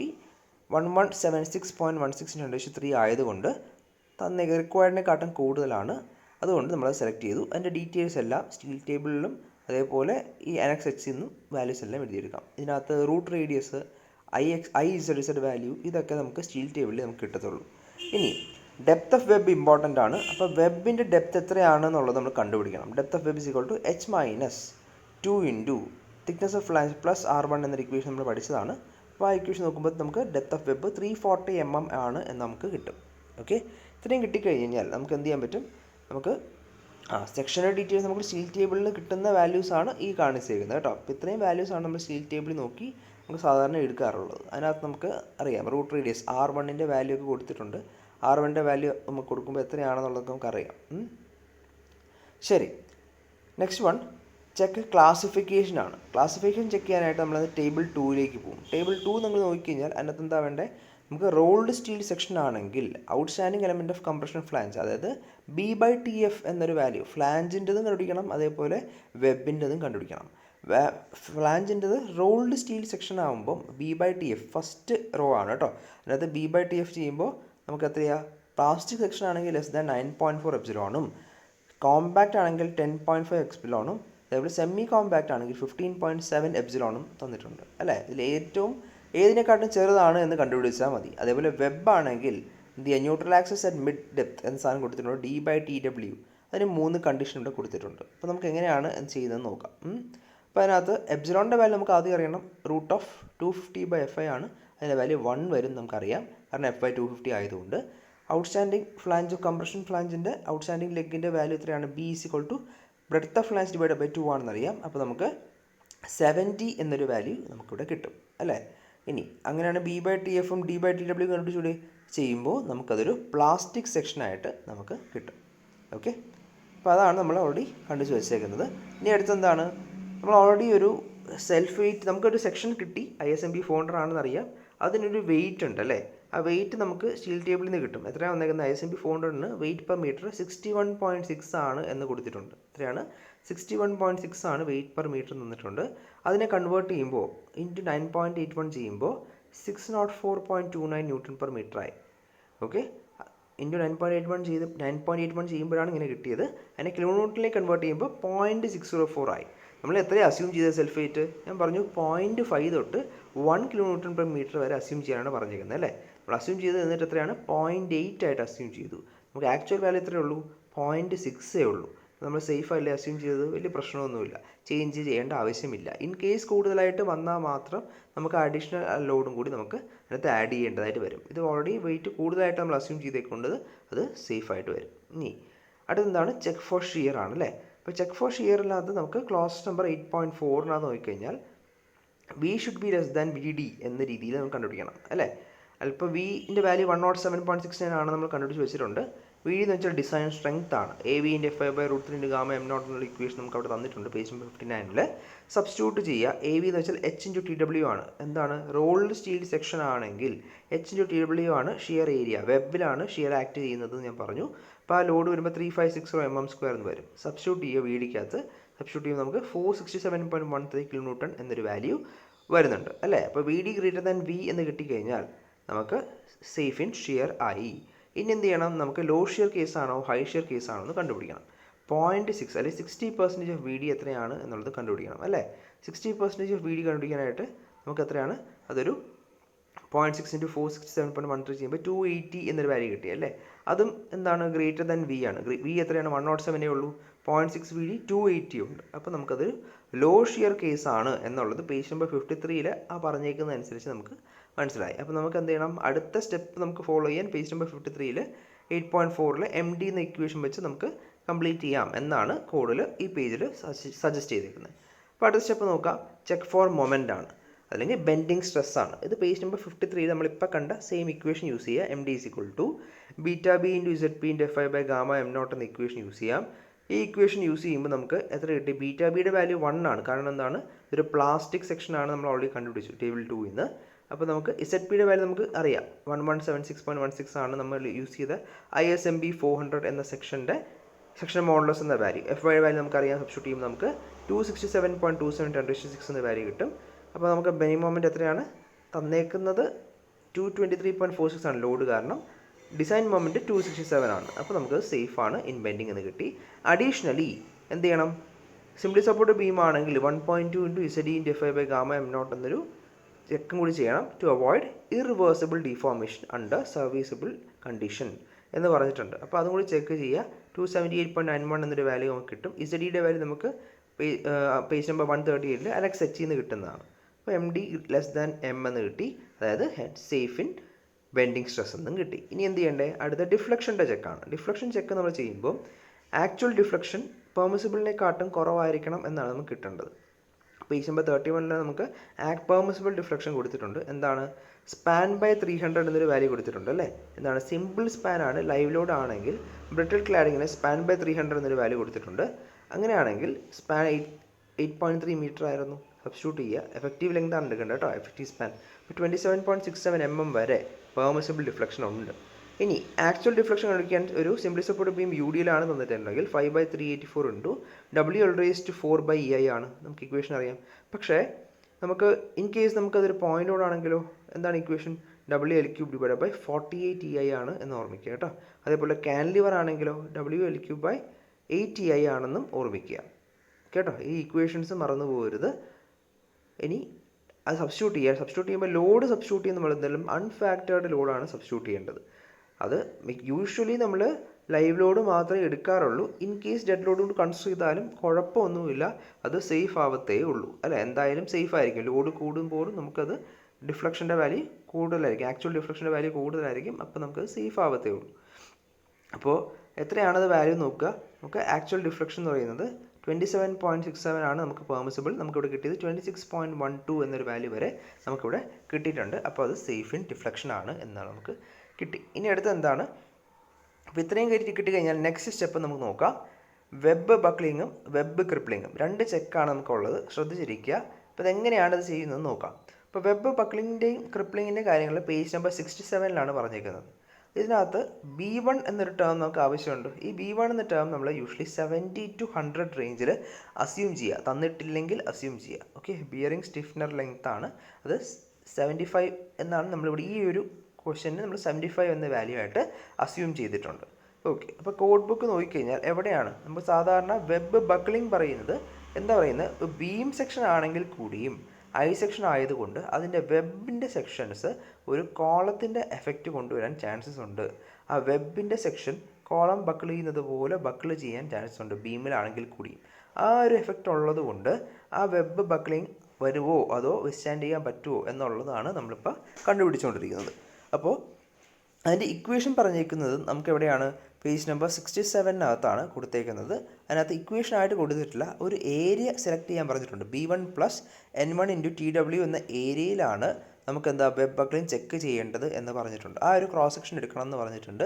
1176.16 × 10⁻³ ആയതുകൊണ്ട് തന്നെ റിക്വയർഡിനെക്കാട്ടും കൂടുതലാണ്. അതുകൊണ്ട് നമ്മളത് സെലക്ട് ചെയ്തു. അതിൻ്റെ ഡീറ്റെയിൽസ് എല്ലാം സ്റ്റീൽ ടേബിളിലും അതേപോലെ ഈ അനക്സ് എച്ചിൽ നിന്നും വാല്യൂസ് എല്ലാം എഴുതിയെടുക്കാം. ഇതിനകത്ത് റൂട്ട് റേഡിയസ്, IZ വാല്യൂ ഇതൊക്കെ നമുക്ക് സ്റ്റീൽ ടേബിളിൽ നമുക്ക് കിട്ടത്തുള്ളൂ. ഇനി ഡെപ്ത് ഓഫ് വെബ് ഇമ്പോർട്ടൻ്റ് ആണ്. അപ്പോൾ വെബിൻ്റെ ഡെപ്ത് എത്രയാണെന്നുള്ളത് നമ്മൾ കണ്ടുപിടിക്കണം. Depth of web is equal to H - 2 × thickness of flange plus R1 എന്നൊരു ഇക്വേഷൻ നമ്മൾ പഠിച്ചതാണ്. അപ്പോൾ ആ ഇക്വേഷൻ നോക്കുമ്പോൾ നമുക്ക് ഡെപ്ത് ഓഫ് വെബ് 340 mm ആണ് എന്ന് നമുക്ക് കിട്ടും. ഓക്കെ, ഇത്രയും കിട്ടിക്കഴിഞ്ഞാൽ നമുക്ക് എന്ത് ചെയ്യാൻ പറ്റും, നമുക്ക് സെക്ഷൻ്റെ ഡീറ്റെയിൽസ് നമുക്ക് സ്റ്റീൽ ടേബിളിൽ കിട്ടുന്ന വാല്യൂസാണ് ഈ കാണിച്ചേക്കുന്നത് കേട്ടോ. അപ്പോൾ ഇത്രയും വാല്യൂസാണ് നമ്മൾ സ്റ്റീൽ ടേബിളിൽ നോക്കി നമുക്ക് സാധാരണ എടുക്കാറുള്ളത്. അതിനകത്ത് നമുക്ക് അറിയാം റൂട്ട് റേഡിയസ് R1ൻ്റെ വാല്യൂ ഒക്കെ കൊടുത്തിട്ടുണ്ട്. R1ൻ്റെ വാല്യൂ നമുക്ക് കൊടുക്കുമ്പോൾ എത്രയാണെന്നുള്ളത് നമുക്കറിയാം. ശരി, നെക്സ്റ്റ് വൺ ചെക്ക് ക്ലാസിഫിക്കേഷൻ ആണ്. ക്ലാസിഫിക്കേഷൻ ചെക്ക് ചെയ്യാനായിട്ട് നമ്മളത് ടേബിൾ 2ലേക്ക് പോകും. ടേബിൾ 2 നമ്മൾ നോക്കിക്കഴിഞ്ഞാൽ അതിനകത്ത് എന്താ വേണ്ടത്, നമുക്ക് റോൾഡ് സ്റ്റീൽ സെക്ഷൻ ആണെങ്കിൽ outstanding element of compression flange, അതായത് B/TF എന്നൊരു വാല്യൂ ഫ്ലാഞ്ചിൻ്റെതും കണ്ടുപിടിക്കണം, അതേപോലെ വെബിൻ്റെതും കണ്ടുപിടിക്കണം. ഫ്ലാഞ്ചിൻ്റെത് റോൾഡ് സ്റ്റീൽ സെക്ഷൻ ആകുമ്പോൾ B/TF ഫസ്റ്റ് റോ ആണ് കേട്ടോ. അതിനകത്ത് B/TF ചെയ്യുമ്പോൾ നമുക്ക് എത്രയാണ്, പ്ലാസ്റ്റിക് സെക്ഷൻ ആണെങ്കിൽ <9.4 എപ്സിലോണും, കോമ്പാക്റ്റ് ആണെങ്കിൽ 10.5 എപ്സിലോണും, അതേപോലെ സെമി കോമ്പാക്റ്റ് ആണെങ്കിൽ 15.7 എപ്സിലോണും തന്നിട്ടുണ്ട് അല്ലേ. ഇതിൽ ഏറ്റവും ഏതിനെക്കാട്ടും ചെറുതാണ് എന്ന് കണ്ടുപിടിച്ചാൽ മതി. അതേപോലെ വെബ് ആണെങ്കിൽ neutral access at mid depth എന്ന സാധനം കൊടുത്തിട്ടുണ്ട്, D/TW. അതിന് 3 കണ്ടീഷൻ ഇവിടെ കൊടുത്തിട്ടുണ്ട്. അപ്പോൾ നമുക്ക് എങ്ങനെയാണ് ചെയ്യുന്നതെന്ന് നോക്കാം. അപ്പോൾ അതിനകത്ത് എപ്സിലോണിൻ്റെ വാല്യൂ നമുക്ക് ആദ്യം അറിയണം. √250/Fi ആണ്. അതിൻ്റെ വാല്യൂ 1 വരും നമുക്കറിയാം, കാരണം Fi 250 ആയതുകൊണ്ട്. ഔട്ട്സ്റ്റാൻഡിങ് ഫ്ലാഞ്ച് കംപ്രഷൻ ഫ്ലാഞ്ചിൻ്റെ ഔട്ട്സ്റ്റാൻഡിങ് ലെഗിൻ്റെ വാല്യൂ എത്രയാണ്, B = ബ്രെഡ്ത്ത് ഓഫ് ഫ്ലാഞ്ച് / 2 ആണെന്നറിയാം. അപ്പോൾ നമുക്ക് 70 എന്നൊരു വാല്യൂ നമുക്കിവിടെ കിട്ടും അല്ലേ. ഇനി അങ്ങനെയാണ് B/TFും D/TW കണ്ടുപിടിച്ചുകൂടി ചെയ്യുമ്പോൾ നമുക്കതൊരു പ്ലാസ്റ്റിക് സെക്ഷനായിട്ട് നമുക്ക് കിട്ടും. ഓക്കെ, അപ്പോൾ അതാണ് നമ്മൾ ഓൾറെഡി കണ്ടുവച്ച് വെച്ചേക്കുന്നത്. ഇനി അടുത്തെന്താണ്, നമ്മൾ ഓൾറെഡി ഒരു സെൽഫ് വെയിറ്റ് നമുക്കൊരു സെക്ഷൻ കിട്ടി, ISMB 400 ആണെന്ന് അറിയാം. അതിനൊരു വെയിറ്റ് ഉണ്ട് അല്ലേ. ആ വെയിറ്റ് നമുക്ക് സ്റ്റീൽ ടേബിളിൽ നിന്ന് കിട്ടും. എത്രയാണ് വന്നേക്കുന്നത്, ISMB 400ന് വെയിറ്റ് പെർ മീറ്റർ 61.6 ആണ് എന്ന് കൊടുത്തിട്ടുണ്ട്. എത്രയാണ്, 61.6 ആണ് വെയിറ്റ് പെർ മീറ്റർ തന്നിട്ടുണ്ട്. അതിനെ കൺവേർട്ട് ചെയ്യുമ്പോൾ ഇൻറ്റു 9.81 ചെയ്യുമ്പോൾ 604.29 ന്യൂട്ടൺ പെർ മീറ്റർ ആയി. ഓക്കെ, ഇൻറ്റു 9.81 ചെയ്യുമ്പോഴാണ് ഇങ്ങനെ കിട്ടിയത്. അതിനെ കിലോമീറ്ററിലേക്ക് കൺവേർട്ട് ചെയ്യുമ്പോൾ 0.604 ആയി. നമ്മൾ എത്രയാണ് അസ്യൂം ചെയ്തത് സെൽഫ് വെയിറ്റ്, ഞാൻ പറഞ്ഞു 0.5 തൊട്ട് 1 കിലോമീറ്റർ പെർ മീറ്റർ വരെ അസ്യൂം ചെയ്യാനാണ് പറഞ്ഞിരിക്കുന്നത് അല്ലേ. നമ്മൾ അസ്യൂം ചെയ്തത് എന്നിട്ട് എത്രയാണ്, 0.8 ആയിട്ട് അസ്യൂം ചെയ്തു. നമുക്ക് ആക്ച്വൽ വാല്യൂ എത്രയേ ഉള്ളൂ, 0.6 ഉള്ളൂ. നമ്മൾ സേഫല്ലേ അസ്യൂം ചെയ്തത്, വലിയ പ്രശ്നമൊന്നുമില്ല, ചേഞ്ച് ചെയ്യേണ്ട ആവശ്യമില്ല. ഇൻ കേസ് കൂടുതലായിട്ട് വന്നാൽ മാത്രം നമുക്ക് അഡീഷണൽ ലോഡും കൂടി നമുക്ക് അതിനകത്ത് ആഡ് ചെയ്യേണ്ടതായിട്ട് വരും. ഇത് ഓൾറെഡി വെയിറ്റ് കൂടുതലായിട്ട് നമ്മൾ അസ്യൂം ചെയ്തേക്കുന്നത് അത് സേഫായിട്ട് വരും. ഇനി അടുത്തെന്താണ്, ചെക്ക് ഫോർ ഷിയർ ആണ് അല്ലേ. അപ്പോൾ ചെക്ക് ഫോർ ഷിയറിനകത്ത് നമുക്ക് ക്ലോസ് നമ്പർ 8.4 നോക്കിക്കഴിഞ്ഞാൽ we should be less than VD എന്ന രീതിയിൽ നമുക്ക് കണ്ടുപിടിക്കണം അല്ലേ. അപ്പോൾ വിൻ്റെ വാല്യൂ 107.69 ആണ് നമ്മൾ കണ്ടുപിടിച്ച് വെച്ചിട്ടുണ്ട്. VD എന്ന് വെച്ചാൽ ഡിസൈൻ സ്ട്രെങ്ത് ആണ്. AV × FI/√3 ഗാമ m0 എന്നുള്ള ഇക്വേഷൻ നമുക്ക് അവിടെ തന്നിട്ടുണ്ട് പേജ് നമ്പർ 59-ൽ. സബ്സ്റ്റിറ്റ്യൂട്ട് ചെയ്യുക. AV എന്ന് വെച്ചാൽ H × TW ആണ്. എന്താണ്, റോൾഡ് സ്റ്റീൽ സെക്ഷൻ ആണെങ്കിൽ H × TW ആണ് ഷിയർ ഏരിയ. വെബിലാണ് ഷിയർ ആക്ട് ചെയ്യുന്നത് ഞാൻ പറഞ്ഞു. അപ്പോൾ ആ ലോഡ് വരുമ്പോൾ 3560 mm² എന്ന് വരും. സബ്സ്റ്റിറ്റ്യൂട്ട് ചെയ്യുക VDക്കകത്ത്. സബ്സ്റ്റിറ്റ്യൂട്ട് ചെയ്യുമ്പോൾ നമുക്ക് 467.13 kN എന്നൊരു വാല്യൂ വരുന്നുണ്ട് അല്ലേ. അപ്പോൾ VD > V എന്ന് കിട്ടിക്കഴിഞ്ഞാൽ നമുക്ക് സേഫ് ഇൻ ഷിയർ ആയി. ഇനി എന്ത് ചെയ്യണം, നമുക്ക് ലോ ഷിയർ കേസാണോ ഹൈ ഷിയർ കേസാണോ എന്ന് കണ്ടുപിടിക്കണം. 0.6 അല്ലെങ്കിൽ 60% ഓഫ് VD എത്രയാണ് എന്നുള്ളത് കണ്ടുപിടിക്കണം അല്ലേ. 60% ഓഫ് VD കണ്ടുപിടിക്കാനായിട്ട് നമുക്ക് എത്രയാണ്, അതൊരു 0.6 × 467.13 ചെയ്യുമ്പോൾ 280 എന്നൊരു വാല്യൂ കിട്ടി അല്ലേ. അതും എന്താണ്, ഗ്രേറ്റർ ദാൻ V ആണ്. V എത്രയാണ്, 107 ഉള്ളൂ. 0.6 VD 280 ഉണ്ട്. അപ്പോൾ നമുക്കതൊരു ലോ ഷിയർ കേസാണ് എന്നുള്ളത് പേജ് നമ്പർ 53-ൽ ആ പറഞ്ഞേക്കുന്നതനുസരിച്ച് നമുക്ക് മനസ്സിലായി. അപ്പോൾ നമുക്ക് എന്ത് ചെയ്യണം, അടുത്ത സ്റ്റെപ്പ് നമുക്ക് ഫോളോ ചെയ്യാൻ പേജ് നമ്പർ 53-ൽ 8.4-ൽ MD എന്ന ഇക്വേഷൻ വെച്ച് നമുക്ക് കംപ്ലീറ്റ് ചെയ്യാം എന്നാണ് കോഡിൽ ഈ പേജിൽ സജസ്റ്റ് ചെയ്തിരിക്കുന്നത്. അപ്പോൾ അടുത്ത സ്റ്റെപ്പ് നോക്കാം, ചെക്ക് ഫോർ മൊമെൻ്റ് ആണ്, അല്ലെങ്കിൽ ബെൻഡിങ് സ്ട്രെസ് ആണ്. ഇത് പേജ് നമ്പർ 53 നമ്മളിപ്പോൾ കണ്ട സെയിം ഇക്വേഷൻ യൂസ് ചെയ്യുക. MD = βB × ZP × FI/γ m0 എന്ന ഇക്വേഷൻ യൂസ് ചെയ്യാം. ഈ ഇക്വേഷൻ യൂസ് ചെയ്യുമ്പോൾ നമുക്ക് എത്ര കിട്ടി, βBയുടെ വാല്യൂ 1 ആണ്. കാരണം എന്താണ്, ഇതൊരു പ്ലാസ്റ്റിക് സെക്ഷനാണ്, നമ്മൾ ഓൾറെഡി കണ്ടുപിടിച്ചു ടേബിൾ 2-ൽ നിന്ന്. അപ്പോൾ നമുക്ക് ZPയുടെ വാല്യൂ നമുക്ക് അറിയാം, 1176.16 ആണ് നമ്മൾ യൂസ് ചെയ്ത ISMB 400 എന്ന സെക്ഷൻ മോഡുലസ് എന്ന വാല്യൂ. FY വാല്യൂ നമുക്കറിയാം, സബ്സ്റ്റിറ്റ്യൂട്ട് ചെയ്യുമ്പോൾ നമുക്ക് 267.27 10⁶ എന്ന വാല്യൂ കിട്ടും. അപ്പോൾ നമുക്ക് ബെൻഡിങ് മൊമെൻറ്റ് എത്രയാണ് തന്നേക്കുന്നത്, 223.46 ആണ് ലോഡ് കാരണം. ഡിസൈൻ മൊമെൻറ്റ് 267 ആണ്. അപ്പോൾ നമുക്ക് സേഫ് ആണ് ഇൻ ബെൻഡിങ് എന്ന് കിട്ടി. അഡീഷണലി എന്ത് ചെയ്യണം, സിംപ്ലി സപ്പോർട്ട് ബീം ആണെങ്കിൽ 1.2 × ZE × FI/γ m0 എന്നൊരു ചെക്കും കൂടി ചെയ്യണം. To avoid irreversible deformation under serviceable condition എന്ന് പറഞ്ഞിട്ടുണ്ട്. അപ്പോൾ അതും കൂടി ചെക്ക് ചെയ്യുക. 278.91 എന്നൊരു വാല്യൂ നമുക്ക് കിട്ടും. ZEയുടെ വാല്യൂ നമുക്ക് പേജ് നമ്പർ 138-ൽ അലക്സ് H എന്ന് കിട്ടുന്നതാണ്. അപ്പോൾ MD m എന്ന് കിട്ടി, അതായത് സേഫ് ഇൻ ബെൻഡിങ് സ്ട്രെസ് എന്നും കിട്ടി. ഇനി എന്ത് ചെയ്യണ്ടേ, അടുത്ത ഡിഫ്ലക്ഷൻ്റെ ചെക്കാണ്. ഡിഫ്ലക്ഷൻ ചെക്ക് നമ്മൾ ചെയ്യുമ്പോൾ ആക്ച്വൽ ഡിഫ്ലക്ഷൻ പെർമിസിബിളിനെക്കാട്ടും കുറവായിരിക്കണം എന്നാണ് നമുക്ക് കിട്ടേണ്ടത്. പേജ് നമ്പർ 31-ൽ നമുക്ക് പെർമിസിബിൾ ഡിഫ്ലക്ഷൻ കൊടുത്തിട്ടുണ്ട്. എന്താണ്, സ്പാൻ ബൈ 300 എന്നൊരു വാല്യൂ കൊടുത്തിട്ടുണ്ട് അല്ലേ. എന്താണ്, സിമ്പിൾ സ്പാൻ ആണ്, ലൈവ് ലോഡ് ആണെങ്കിൽ ബ്രിട്ടിൽ ക്ലാഡിങ്ങിന് സ്പാൻ ബൈ 300 എന്നൊരു വാല്യൂ കൊടുത്തിട്ടുണ്ട്. അങ്ങനെയാണെങ്കിൽ സ്പാൻ 8.3 മീറ്റർ ആയിരുന്നു. സബ്സ്റ്റിറ്റ്യൂട്ട് ചെയ്യുക. എഫക്റ്റീവ് ലെങ്ത് ആണ് എടുക്കേണ്ടത് കേട്ടോ, എഫക്റ്റീവ് സ്പാൻ. 27.67 mm വരെ പെർമിസിബിൾ ഡിഫ്ലക്ഷൻ ഉണ്ട്. ഇനി ആക്ച്വൽ ഡിഫ്ലക്ഷൻ കണ്ടുപിടിക്കാൻ ഒരു സിംപ്ലി സപ്പോർട്ട് ബീം UD-ലാണ് തന്നിട്ടുണ്ടെങ്കിൽ 5/384 × W⁴/EI ആണ് നമുക്ക് ഇക്വേഷൻ അറിയാം. പക്ഷേ നമുക്ക് ഇൻ കേസ് നമുക്കതൊരു പോയിന്റ് ലോഡ് ആണെങ്കിലോ, എന്താണ് ഇക്വേഷൻ, WL³ / 48EI ആണ് എന്ന് ഓർമ്മിക്കുക കേട്ടോ. അതേപോലെ കാൻലിവർ ആണെങ്കിലോ WL³ / 8EI ആണെന്നും ഓർമ്മിക്കുക കേട്ടോ. ഈ ഇക്വേഷൻസ് മറന്നു പോകരുത്. ഇനി അത് സബ്സ്റ്റിറ്റ്യൂട്ട് ചെയ്യുമ്പോൾ ലോഡ് സബ്സ്റ്റിറ്റ്യൂട്ട് ചെയ്യുന്ന നമ്മൾ എന്തായാലും അൺഫാക്ടേർഡ് ലോഡാണ് സബ്സ്റ്റിറ്റ്യൂട്ട് ചെയ്യേണ്ടത്. അത് യൂഷ്വലി നമ്മൾ ലൈവ് ലോഡ് മാത്രമേ എടുക്കാറുള്ളൂ. ഇൻ കേസ് ഡെഡ് ലോഡ് കൊണ്ട് കൺസിഡർ ചെയ്താലും കുഴപ്പമൊന്നുമില്ല, അത് സേഫ് ആവത്തേ ഉള്ളൂ അല്ലേ. എന്തായാലും സേഫ് ആയിരിക്കും. ലോഡ് കൂടുമ്പോഴും നമുക്കത് ഡിഫ്ലക്ഷൻ്റെ വാല്യൂ കൂടുതലായിരിക്കും, ആക്ച്വൽ ഡിഫ്ലക്ഷൻ്റെ വാല്യൂ കൂടുതലായിരിക്കും. അപ്പോൾ നമുക്കത് സേഫ് ആവത്തേ ഉള്ളൂ. അപ്പോൾ എത്രയാണത് വാല്യൂ നോക്കുക. നമുക്ക് ആക്ച്വൽ ഡിഫ്ലക്ഷൻ എന്ന് പറയുന്നത് 27.67 ആണ് നമുക്ക് പെർമിസിബിൾ. നമുക്കിവിടെ കിട്ടിയത് 26.12 എന്നൊരു വാല്യൂ വരെ നമുക്കിവിടെ കിട്ടിയിട്ടുണ്ട്. അപ്പോൾ അത് സേഫ് ഇൻ ഡിഫ്ലക്ഷൻ ആണ് എന്നാണ് നമുക്ക് കിട്ടി. ഇനി അടുത്ത് എന്താണ്, അപ്പോൾ ഇത്രയും കിട്ടിക്കഴിഞ്ഞാൽ നെക്സ്റ്റ് സ്റ്റെപ്പ് നമുക്ക് നോക്കാം. വെബ് ബക്ലിങ്ങും വെബ് ക്രിപ്ലിങ്ങും 2 ചെക്കാണ് നമുക്കുള്ളത്, ശ്രദ്ധിച്ചിരിക്കുക. അപ്പോൾ ഇതെങ്ങനെയാണ് ഇത് ചെയ്യുന്നത് നോക്കാം. ഇപ്പോൾ വെബ് ബക്ലിങ്ങിൻ്റെയും ക്രിപ്ലിങ്ങിൻ്റെയും കാര്യങ്ങൾ പേജ് നമ്പർ 67 പറഞ്ഞേക്കുന്നത്. ഇതിനകത്ത് B1 എന്നൊരു ടേം നമുക്ക് ആവശ്യമുണ്ട്. ഈ B1 എന്ന ടേം നമ്മൾ യൂഷ്വലി 70 to 100 റേഞ്ചിൽ അസ്യൂം ചെയ്യുക, തന്നിട്ടില്ലെങ്കിൽ അസ്യൂം ചെയ്യുക. ഓക്കെ, ബിയറിംഗ് സ്റ്റിഫ്നർ ലെങ്ത് ആണ് അത് 75 എന്നാണ് നമ്മളിവിടെ ഈ ഒരു ക്വസ്റ്റ്യന് നമ്മൾ 75 എന്ന വാല്യൂ ആയിട്ട് അസ്യൂം ചെയ്തിട്ടുണ്ട്. ഓക്കെ, അപ്പോൾ കോഡ് ബുക്ക് നോക്കിക്കഴിഞ്ഞാൽ എവിടെയാണ് നമ്മൾ സാധാരണ വെബ് ബക്ലിംഗ് പറയുന്നത് എന്താ പറയുന്നത്, ബീം സെക്ഷൻ ആണെങ്കിൽ കൂടിയും ഐ സെക്ഷൻ ആയതുകൊണ്ട് അതിൻ്റെ വെബിൻ്റെ സെക്ഷൻസ് ഒരു കോളത്തിൻ്റെ എഫക്റ്റ് കൊണ്ടുവരാൻ ചാൻസസ് ഉണ്ട്. ആ വെബിൻ്റെ സെക്ഷൻ കോളം ബക്കിൾ ചെയ്യുന്നത് പോലെ ബക്കിൾ ചെയ്യാൻ ചാൻസസ് ഉണ്ട് ബീമിലാണെങ്കിൽ കൂടിയും. ആ ഒരു എഫക്റ്റ് ഉള്ളത് കൊണ്ട് ആ വെബ് ബക്ലിംഗ് വരുമോ അതോ വിസ്റ്റാൻഡ് ചെയ്യാൻ പറ്റുമോ എന്നുള്ളതാണ് നമ്മളിപ്പോൾ കണ്ടുപിടിച്ചുകൊണ്ടിരിക്കുന്നത്. അപ്പോൾ അതിൻ്റെ ഇക്വേഷൻ പറഞ്ഞേക്കുന്നത് നമുക്ക് എവിടെയാണ്, പേജ് നമ്പർ 67 കൊടുത്തേക്കുന്നത്. അതിനകത്ത് ഇക്വേഷനായിട്ട് കൊടുത്തിട്ടില്ല, ഒരു ഏരിയ സെലക്ട് ചെയ്യാൻ പറഞ്ഞിട്ടുണ്ട്. B1 + N1 × TW എന്ന ഏരിയയിലാണ് നമുക്ക് എന്താ വെബ് ബക്ലിംഗ് ചെക്ക് ചെയ്യേണ്ടത് എന്ന് പറഞ്ഞിട്ടുണ്ട്. ആ ഒരു ക്രോസ് സെക്ഷൻ എടുക്കണം എന്ന് പറഞ്ഞിട്ടുണ്ട്.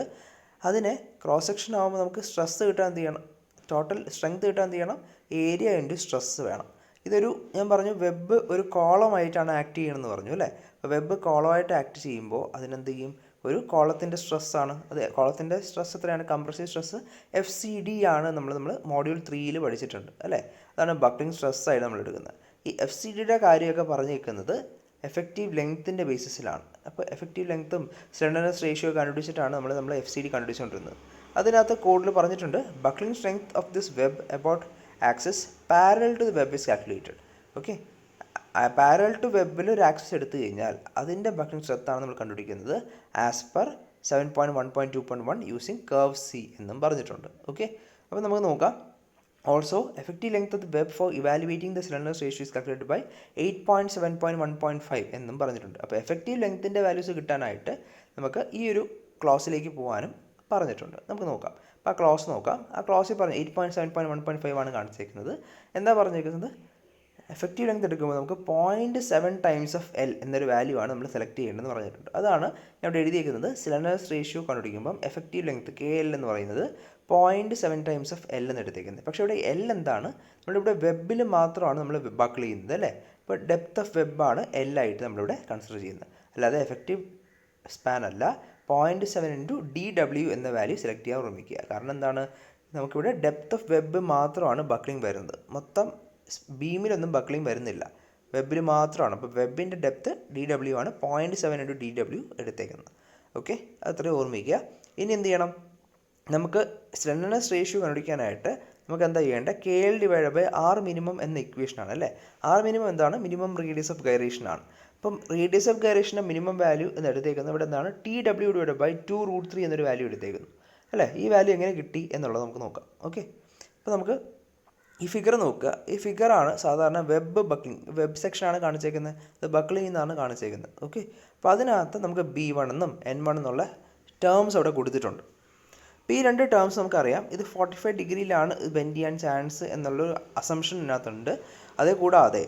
അതിനെ ക്രോസ് സെക്ഷൻ ആകുമ്പോൾ നമുക്ക് സ്ട്രെസ് കിട്ടാൻ എന്ത് ചെയ്യണം, ടോട്ടൽ സ്ട്രെങ്ത് കിട്ടാൻ എന്ത് ചെയ്യണം, ഏരിയ × സ്ട്രെസ് വേണം. ഇതൊരു ഞാൻ പറഞ്ഞു വെബ് ഒരു കോളമായിട്ടാണ് ആക്ട് ചെയ്യണമെന്ന് പറഞ്ഞു അല്ലേ. അപ്പോൾ വെബ് കോളമായിട്ട് ആക്ട് ചെയ്യുമ്പോൾ അതിനെന്ത് ചെയ്യും, ഒരു കോളത്തിൻ്റെ സ്ട്രെസ്സാണ് അത്. കോളത്തിൻ്റെ സ്ട്രെസ് എത്രയാണ്, കംപ്രസീവ് സ്ട്രെസ് FCD ആണ് നമ്മൾ മോഡ്യൂൾ 3 പഠിച്ചിട്ടുണ്ട് അല്ലേ. അതാണ് ബക്ലിംഗ് സ്ട്രെസ്സായിട്ട് നമ്മൾ എടുക്കുന്നത്. ഈ FCDയുടെ കാര്യമൊക്കെ പറഞ്ഞിരിക്കുന്നത് എഫക്റ്റീവ് ലെങ്ത്തിൻ്റെ ബേസിസിലാണ്. അപ്പോൾ എഫക്റ്റീവ് ലെങ്ത്തും സ്ലെൻഡർനെസ് റേഷ്യോ കണ്ടുപിടിച്ചിട്ടാണ് നമ്മൾ FCD കണ്ടുപിടിച്ചുകൊണ്ടിരുന്നത്. അതിനകത്ത് കോഡിൽ പറഞ്ഞിട്ടുണ്ട് buckling strength of this web about axis parallel to the web is calculated. Okay, parallel to വെബിൽ ഒരു ആക്സസ് എടുത്തു കഴിഞ്ഞാൽ അതിൻ്റെ ബക്ലിംഗ് സ്ട്രെങ്ത്താണ് നമ്മൾ കണ്ടുപിടിക്കുന്നത് as per 7.1.2.1 using curve C എന്നും പറഞ്ഞിട്ടുണ്ട്. ഓക്കെ, അപ്പോൾ നമുക്ക് നോക്കാം. Also effective length of the web for evaluating the slenderness ratio is calculated by 8.7.1.5 എന്നും പറഞ്ഞിട്ടുണ്ട്. അപ്പോൾ എഫക്റ്റീവ് ലെങ്ത്തിൻ്റെ വാല്യൂസ് കിട്ടാനായിട്ട് നമുക്ക് ഈ ഒരു ക്ലോസിലേക്ക് പോകാനും പറഞ്ഞിട്ടുണ്ട്. നമുക്ക് നോക്കാം. അപ്പോൾ ആ ക്ലോസ് നോക്കാം. ആ ക്ലോസിൽ പറഞ്ഞ 8.7.1.5 കാണിച്ചേക്കുന്നത്. എന്താ പറഞ്ഞേക്കുന്നത്, എഫക്റ്റീവ് ലെങ്ത് എടുക്കുമ്പോൾ നമുക്ക് 0.7 ടൈംസ് ഓഫ് L എന്നൊരു വാല്യൂ ആണ് നമ്മൾ സെലക്ട് ചെയ്യേണ്ടതെന്ന് പറഞ്ഞിട്ടുണ്ട്. അതാണ് ഞാൻ ഇവിടെ എഴുതിയിരിക്കുന്നത്. സ്ലെൻഡർനെസ് റേഷ്യോ കണ്ടുപിടിക്കുമ്പം എഫക്റ്റീവ് ലെങ്ത് KL എന്ന് പറയുന്നത് 0.7 ടൈംസ് ഓഫ് L എന്ന് എടുത്തേക്കുന്നത്. പക്ഷേ ഇവിടെ L എന്താണ്, നമ്മളിവിടെ വെബിൽ മാത്രമാണ് നമ്മൾ ബക്കിൾ ചെയ്യുന്നത് അല്ലേ. ഇപ്പോൾ ഡെപ്ത് ഓഫ് വെബാണ് L ആയിട്ട് നമ്മളിവിടെ കൺസിഡർ ചെയ്യുന്നത്, അല്ലാതെ എഫക്റ്റീവ് സ്പാൻ അല്ല. 0.7 × DW എന്ന വാല്യൂ സെലക്ട് ചെയ്യാൻ ഓർമ്മിക്കുക. കാരണം എന്താണ്, നമുക്കിവിടെ ഡെപ്ത് ഓഫ് വെബ് മാത്രമാണ് ബക്ലിംഗ് വരുന്നത്, മൊത്തം ബീമിലൊന്നും ബക്ലിംഗ് വരുന്നില്ല, വെബിൽ മാത്രമാണ്. അപ്പോൾ വെബിൻ്റെ ഡെപ്ത് DW ആണ്, 0.7 × DW എടുത്തേക്കുന്നത്. ഓക്കെ, അത്രയും ഓർമ്മിക്കുക. ഇനി എന്ത് ചെയ്യണം, നമുക്ക് സ്ലെൻഡർനെസ് റേഷ്യോ കണ്ടുപിടിക്കാനായിട്ട് നമുക്ക് എന്താ ചെയ്യേണ്ടത്, KL/R മിനിമം എന്ന ഇക്വേഷനാണ് അല്ലേ. R മിനിമം എന്താണ്, മിനിമം റേഡിയസ് ഓഫ് ഗൈറേഷൻ ആണ്. അപ്പം റേഡിയസ് ഓഫ് ഗൈറേഷൻ്റെ മിനിമം വാല്യൂ എന്ന് എടുത്തേക്കുന്നത് ഇവിടെ എന്താണ്, TW/2√3 എന്നൊരു വാല്യൂ എടുത്തേക്കുന്നു അല്ലേ. ഈ വാല്യൂ എങ്ങനെ കിട്ടി എന്നുള്ളത് നമുക്ക് നോക്കാം. ഓക്കെ, അപ്പോൾ നമുക്ക് ഈ ഫിഗർ നോക്കുക. ഈ ഫിഗറാണ് സാധാരണ വെബ് ബക്ലിംഗ്, വെബ് സെക്ഷനാണ് കാണിച്ചേക്കുന്നത്, അത് ബക്ലിംഗ് എന്നാണ് കാണിച്ചേക്കുന്നത്. ഓക്കെ, അപ്പോൾ അതിനകത്ത് നമുക്ക് B1 എന്നും N1 എന്നുള്ള ടേംസ് അവിടെ കൊടുത്തിട്ടുണ്ട്. അപ്പോൾ ഈ 2 ടേംസ് നമുക്കറിയാം, ഇത് 45 ഡിഗ്രിയിലാണ് ബെൻഡ് ചെയ്യാൻ ചാൻസ് എന്നുള്ളൊരു അസംഷൻ ഇതിനകത്തുണ്ട്. അതേ കൂടാതെ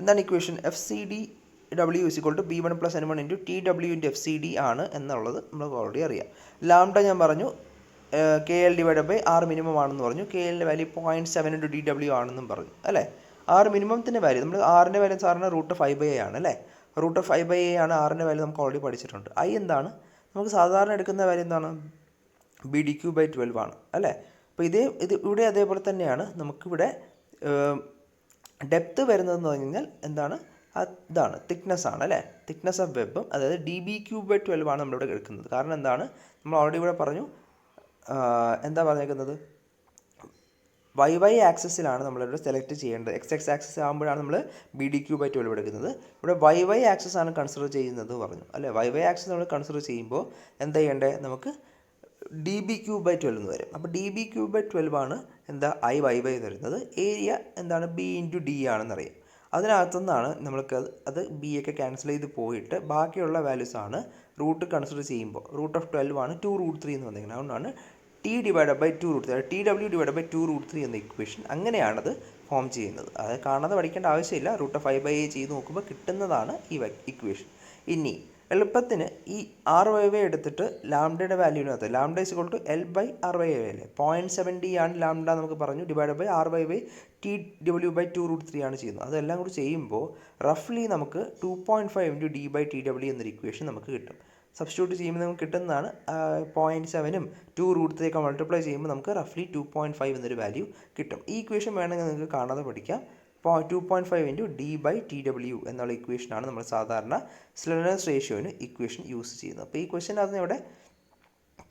എന്താണ് equation, FCDW = B1 + N1 × TW × FCD ആണ് എന്നുള്ളത് നമുക്ക് ഓൾറെഡി അറിയാം. ലാംഡ ഞാൻ പറഞ്ഞു KL/R മിനിമം ആണെന്ന് പറഞ്ഞു. KLൻ്റെ വാല്യൂ 0.7 × DW ആണെന്നും പറഞ്ഞു അല്ലേ. R മിനിമത്തിൻ്റെ വാല്യൂ നമ്മൾ Rൻ്റെ വാല്യൂ സാറിന് √5/a ആണ് അല്ലേ. √5/a ആണ് Rൻ്റെ വാല്യൂ, നമുക്ക് ഓൾറെഡി പഠിച്ചിട്ടുണ്ട്. I എന്താണ്, നമുക്ക് സാധാരണ എടുക്കുന്ന വാല്യൂ എന്താണ്, BDQ/12 ആണ് അല്ലേ. അപ്പോൾ ഇവിടെ അതേപോലെ തന്നെയാണ് നമുക്കിവിടെ ഡെപ്ത്ത് വരുന്നതെന്ന് പറഞ്ഞു കഴിഞ്ഞാൽ എന്താണ്, ഇതാണ് തിക്നെസ് ആണ് അല്ലേ. തിക്നെസ് ഓഫ് വെബും അതായത് DBQ/12 ആണ് നമ്മളിവിടെ എടുക്കുന്നത്. കാരണം എന്താണ്, നമ്മൾ ഓൾറെഡി ഇവിടെ പറഞ്ഞു എന്താ പറഞ്ഞേക്കുന്നത്, YY ആക്സിസിലാണ് നമ്മളിവിടെ സെലക്ട് ചെയ്യേണ്ടത്. XX ആക്സിസ് ആകുമ്പോഴാണ് നമ്മൾ BDQ/12 എടുക്കുന്നത്. ഇവിടെ YY ആക്സിസ് ആണ് കൺസിഡർ ചെയ്യുന്നത് പറഞ്ഞു അല്ലേ. YY ആക്സിസ് നമ്മൾ കൺസിഡർ ചെയ്യുമ്പോൾ എന്താ ചെയ്യേണ്ടത്, നമുക്ക് DBQ/12 എന്ന് വരും. അപ്പോൾ DBQ/12 ആണ് എന്താ IYY വരുന്നത്. ഏരിയ എന്താണ്, B × D ആണെന്നറിയാം. അതിനകത്തുനിന്നാണ് നമ്മൾക്ക് അത് B ഒക്കെ ക്യാൻസൽ ചെയ്ത് പോയിട്ട് ബാക്കിയുള്ള വാല്യൂസ് ആണ് റൂട്ട് കൺസിഡർ ചെയ്യുമ്പോൾ √12 ആണ് 2√3 എന്ന് വന്നിരിക്കുന്നത്. അതുകൊണ്ടാണ് T/2√3 TW/2√3 എന്ന ഇക്വേഷൻ അങ്ങനെയാണത് ഫോം ചെയ്യുന്നത്. അത് കാണാതെ പഠിക്കേണ്ട ആവശ്യമില്ല, √5/a ചെയ്ത് നോക്കുമ്പോൾ കിട്ടുന്നതാണ് ഈ ഇക്വേഷൻ. ഇനി എളുപ്പത്തിന് ഈ RYY എടുത്തിട്ട് ലാംഡയുടെ വാല്യൂവിനകത്ത് lambda is equal to L/RYY അല്ലേ, 0.70 ആണ് ലാംഡ നമുക്ക് പറഞ്ഞു, ഡിവൈഡ് ബൈ RYY TW/2√3 ആണ് ചെയ്യുന്നത്. അതെല്ലാം കൂടി ചെയ്യുമ്പോൾ റഫ്ലി നമുക്ക് 2.5 ഇൻറ്റു D/TW എന്നൊരു ഇക്വേഷൻ നമുക്ക് കിട്ടും. സബ്സ്റ്റിറ്റ്യൂട്ട് ചെയ്യുമ്പോൾ നമുക്ക് കിട്ടുന്നതാണ് 0.7ഉം 2√3 ഒക്കെ മൾട്ടിപ്ലൈ ചെയ്യുമ്പോൾ നമുക്ക് റഫ്ലി 2.5 എന്നൊരു വാല്യൂ കിട്ടും. ഈ ഇക്വേഷൻ വേണമെങ്കിൽ നിങ്ങൾക്ക് കാണാതെ പഠിക്കാം. 2.5 ഇൻറ്റു D/TW എന്നുള്ള ഇക്വേഷനാണ് നമ്മൾ സാധാരണ സ്ലെൻഡർനെസ് റേഷ്യോന് ഇക്വേഷൻ യൂസ് ചെയ്യുന്നത്. അപ്പോൾ ഈ ക്വസ്റ്റ്യനകത്ത് ഇവിടെ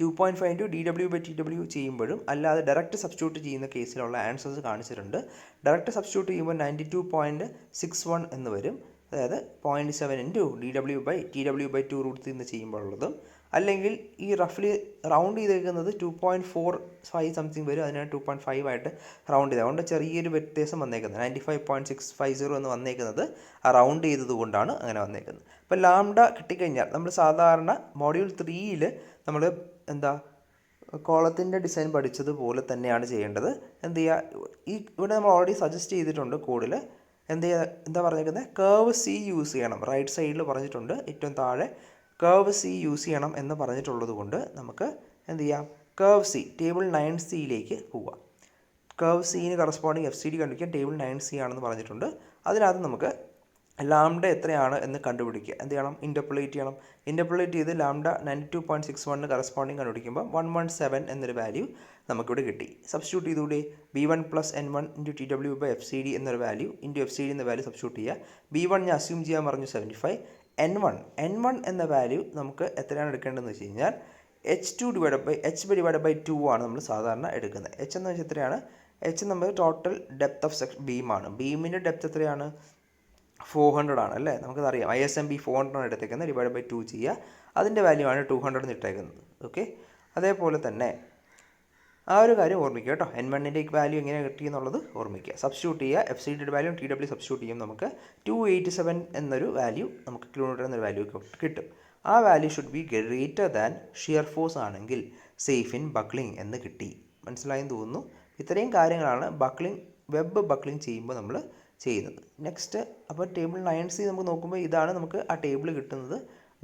2.5 ഇൻറ്റു DW/TW ചെയ്യുമ്പോഴും അല്ലാതെ ഡയറക്റ്റ് സബ്സ്റ്റിറ്റ്യൂട്ട് ചെയ്യുന്ന കേസിലുള്ള ആൻസേഴ്സ് കാണിച്ചിട്ടുണ്ട്. ഡയറക്റ്റ് സബ്സ്റ്റിറ്റ്യൂട്ട് ചെയ്യുമ്പോൾ 92.61 എന്ന് വരും, അതായത് 0.7 ഇൻറ്റു DW/TW/2√3 എന്ന് ചെയ്യുമ്പോഴുള്ളതും, അല്ലെങ്കിൽ ഈ റഫ്ലി റൗണ്ട് ചെയ്തേക്കുന്നത് 2.45 സംതിങ് വരും, അതിനാണ് 2.5 ആയിട്ട് റൗണ്ട് ചെയ്തത്. അതുകൊണ്ട് ചെറിയൊരു വ്യത്യാസം വന്നേക്കുന്നത് 95.650 എന്ന് വന്നേക്കുന്നത് ആ റൗണ്ട് ചെയ്തത് കൊണ്ടാണ് അങ്ങനെ വന്നേക്കുന്നത്. അപ്പോൾ ലാംഡ കിട്ടിക്കഴിഞ്ഞാൽ നമ്മൾ സാധാരണ മൊഡ്യൂൾ 3യിൽ നമ്മൾ കോളത്തിൻ്റെ ഡിസൈൻ പഠിച്ചതുപോലെ തന്നെയാണ് ചെയ്യേണ്ടത്. എന്ത് ചെയ്യുക, ഇവിടെ നമ്മൾ ഓൾറെഡി സജസ്റ്റ് ചെയ്തിട്ടുണ്ട് കോഡിൽ. എന്താ പറഞ്ഞേക്കുന്നത്, കർവ് C യൂസ് ചെയ്യണം. റൈറ്റ് സൈഡിൽ പറഞ്ഞിട്ടുണ്ട്, ഏറ്റവും താഴെ കർവ് C യൂസ് ചെയ്യണം എന്ന് പറഞ്ഞിട്ടുള്ളത് കൊണ്ട് നമുക്ക് എന്ത് ചെയ്യാം, കർവ് C ടേബിൾ 9C പോവാം. കർവ് Cന് കറസ്പോണ്ടിങ് FCD കണ്ടുപിടിക്കാൻ ടേബിൾ 9C ആണെന്ന് പറഞ്ഞിട്ടുണ്ട്. അതിനകത്ത് നമുക്ക് ലാംഡ എത്രയാണ് എന്ന് കണ്ടുപിടിക്കുക. എന്ത് ചെയ്യണം, ഇൻ്റർപോളേറ്റ് ചെയ്യണം. ഇൻ്റർപോളേറ്റ് ചെയ്ത് ലാംഡ 92.61 കറസ്പോണ്ടിങ് കണ്ടുപിടിക്കുമ്പോൾ 117 എന്നൊരു വാല്യൂ നമുക്കിവിടെ കിട്ടി. Substitute ചെയ്തുകൂടെ, B1 + N1 into TW/FCD എന്നൊരു വാല്യൂ ഇൻറ്റു FCD എന്ന വാല്യൂ സബ്സ്റ്റിറ്റ്യൂട്ട് ചെയ്യുക. B1 ഞാൻ അസ്യൂം ചെയ്യാൻ പറഞ്ഞു 75. N1 എന്ന വാല്യൂ നമുക്ക് എത്രയാണ് എടുക്കേണ്ടതെന്ന് വെച്ച് കഴിഞ്ഞാൽ H/2 ആണ് നമ്മൾ സാധാരണ എടുക്കുന്നത്. H എന്ന് വെച്ചാൽ എത്രയാണ്, H നമ്മൾ ടോട്ടൽ ഡെപ്ത് ഓഫ് ബീമാണ്. ബീമിൻ്റെ ഡെപ്ത് എത്രയാണ്, 400 ആണ് അല്ലേ, നമുക്കതറിയാം. ISMB 400 ആണ് എടുത്തേക്കുന്നത്, ഡിവൈഡ് ബൈ 2 ചെയ്യുക, അതിൻ്റെ വാല്യൂ ആണ് 200 എന്ന് ഇട്ടേക്കുന്നത്. ഓക്കെ, അതേപോലെ തന്നെ ആ ഒരു കാര്യം ഓർമ്മിക്കുക കേട്ടോ. N1ൻ്റെ വാല്യൂ എങ്ങനെ കിട്ടിയെന്നുള്ളത് ഓർമ്മിക്കുക. സബ്സ്റ്റിറ്റ്യൂട്ട് ചെയ്യുക, FCD വാല്യൂ TW സബ്സ്റ്റിറ്റ്യൂട്ട് ചെയ്യുമ്പോൾ നമുക്ക് 287 എന്നൊരു വാല്യൂ, നമുക്ക് കിലോമീറ്റർ എന്നൊരു വാല്യൂ കിട്ടും. ആ value should be greater than shear force ആണെങ്കിൽ സേഫ് ഇൻ ബക്ലിംഗ് എന്ന് കിട്ടി. മനസ്സിലായെന്ന് തോന്നുന്നു. ഇത്രയും കാര്യങ്ങളാണ് വെബ് ബക്ലിംഗ് ചെയ്യുമ്പോൾ നമ്മൾ ചെയ്യുന്നത്. നെക്സ്റ്റ്, അപ്പോൾ ടേബിൾ 9C നമുക്ക് നോക്കുമ്പോൾ ഇതാണ് നമുക്ക് ആ ടേബിൾ കിട്ടുന്നത്.